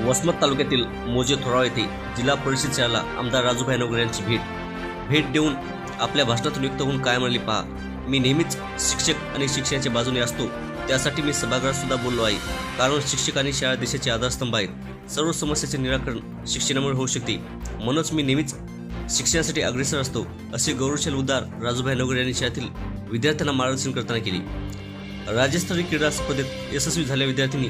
वसमत तालुक्यातील मोजे थोराव येथे जिल्हा परिषद शाळेला आमदार राजूभाई नवघरे यांची भेट देऊन आपल्या भाषणातून युक्त होऊन काय म्हणले पहा, मी नेहमीच शिक्षक आणि शिक्षणाच्या बाजूने असतो, त्यासाठी मी सभागृहात सुद्धा बोललो आहे. कारण शिक्षक आणि शाळा देशाचे आधारस्तंभ आहेत. सर्व समस्यांचे निराकरण शिक्षणामुळे होऊ शकते, म्हणूनच मी नेहमीच शिक्षणासाठी अग्रेसर असतो, असे गौरवशाली उद्गार राजूभाई नवघरे यांनी शाळेतील विद्यार्थ्यांना मार्गदर्शन करताना केले. राज्यस्तरीय क्रीडा स्पर्धेत यशस्वी झालेल्या विद्यार्थ्यांनी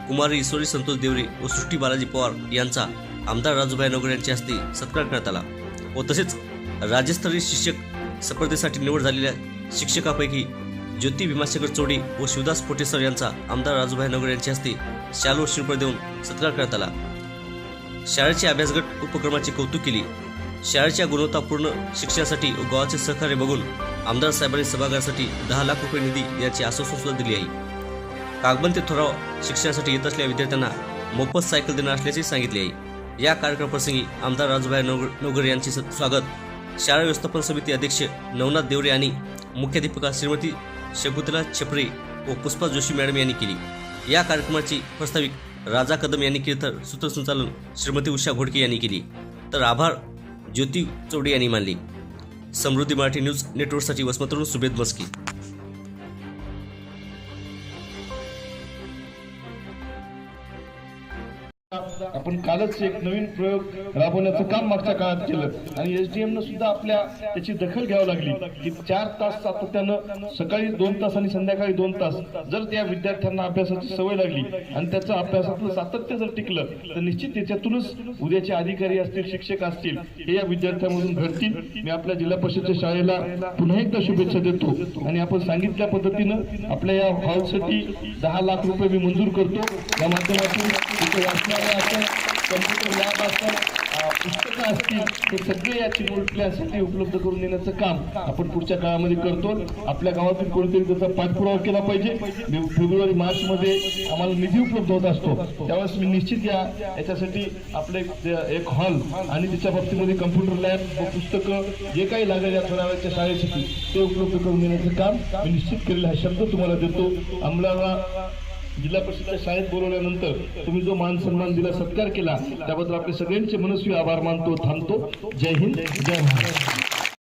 कुमारी ईश्वरी संतोष देवरे व सृष्टी बालाजी पवार यांचा आमदार राजूभाई नवघरे यांच्या हस्ते सत्कार करण्यात आला व तसेच राज्यस्तरीय शिक्षक स्पर्धेसाठी निवड झालेल्या शिक्षकापैकी ज्योती भीमाशंकर चोडी व शिवदास पोटेसर यांचा आमदार राजूभाई नवघरे यांच्या हस्ते शाल व श्रीफळ देऊन सत्कार करण्यात आला. शाळेच्या अभ्यासगट उपक्रमाचे कौतुक केले. शाळेच्या गुणवत्तापूर्ण शिक्षणासाठी व गावाचे सहकार्य बघून आमदार साहेबांनी सभागृहासाठी 10 लाख रुपये निधी याची आश्वासन सुद्धा दिली आहे. कागबन ते थोराव शिक्षणासाठी येत असलेल्या विद्यार्थ्यांना मोफत सायकल देणार असल्याचे सांगितले आहे. या कार्यक्रमाप्रसंगी आमदार राजूभाई नवघरे यांचे स्वागत शाळा व्यवस्थापन समिती अध्यक्ष नवनाथ देवरे आणि मुख्याध्यापिका श्रीमती शकुंतला छपरे व पुष्पा जोशी मॅडम यांनी केली. या कार्यक्रमाची प्रस्ताविक राजा कदम यांनी केली तर सूत्रसंचालन श्रीमती उषा घोडके यांनी केली तर आभार ज्योती चौडे यांनी मानले. समृद्धी मराठी न्यूज नेटवर्कसाठी वसमतवरून सुबेद मस्की. आपण कालच एक नवीन प्रयोग राबवण्याचं काम मागच्या काळात केलं आणि SDM सुद्धा आपल्या त्याची दखल घ्यावी लागली की 4 तास सातत्यानं सकाळी 2 तास आणि संध्याकाळी 2 तास जर त्या विद्यार्थ्यांना अभ्यासाची सवय लागली आणि त्याचं अभ्यासातलं सातत्य जर टिकलं तर निश्चित त्याच्यातूनच उद्याचे अधिकारी असतील, शिक्षक असतील, हे या विद्यार्थ्यांमधून घडतील. मी आपल्या जिल्हा परिषदेच्या शाळेला पुन्हा एकदा शुभेच्छा देतो आणि आपण सांगितल्या पद्धतीनं आपल्या या हॉलसाठी 10 लाख रुपये मी मंजूर करतो. या माध्यमातून तिथे वाचणाऱ्या कम्प्युटर लॅब असतात, पुस्तकं असतील, हे सगळे या चिमुरड्यांसाठी उपलब्ध करून देण्याचं काम आपण पुढच्या काळामध्ये करतो. आपल्या गावातून कोणीतरी त्याचा पाठपुरावा केला पाहिजे. फेब्रुवारी मार्चमध्ये आम्हाला निधी उपलब्ध होत असतो, त्यावेळेस मी निश्चित याच्यासाठी आपले एक हॉल आणि त्याच्या बाबतीमध्ये कम्प्युटर लॅब व पुस्तकं जे काही लागेल या थोरावाच्या शाळेसाठी ते उपलब्ध करून देण्याचं काम मी निश्चित करेल, हा शब्द तुम्हाला देतो. आम्हाला जिल्हा परिषदेच्या शाळेत बोलवल्यानंतर तुम्ही जो मान सन्मान दिला, सत्कार केला, त्याबद्दल आपले सगळ्यांचे मनस्वी आभार मानतो. थांबतो. जय हिंद, जय महाराष्ट्र.